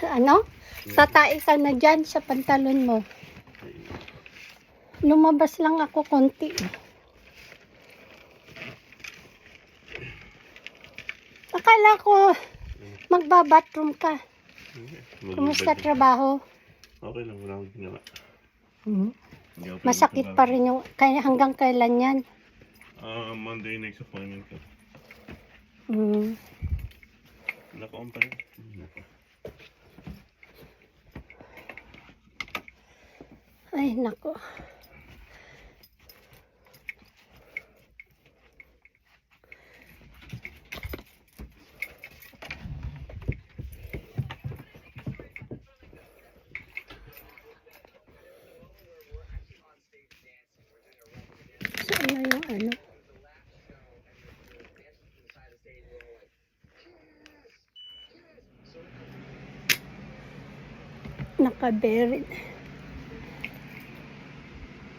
ano? Tatay ka na dyan sa pantalon mo. Lumabas lang ako konti. Akala ko magbabathroom ka. Kumusta trabaho? Okay lang, wala akong ginawa. Masakit pa rin yung hanggang kailan yan? Monday next appointment ko. Naka-on pa rin. Ay, nako. So, ano yung ano? Naka-buried.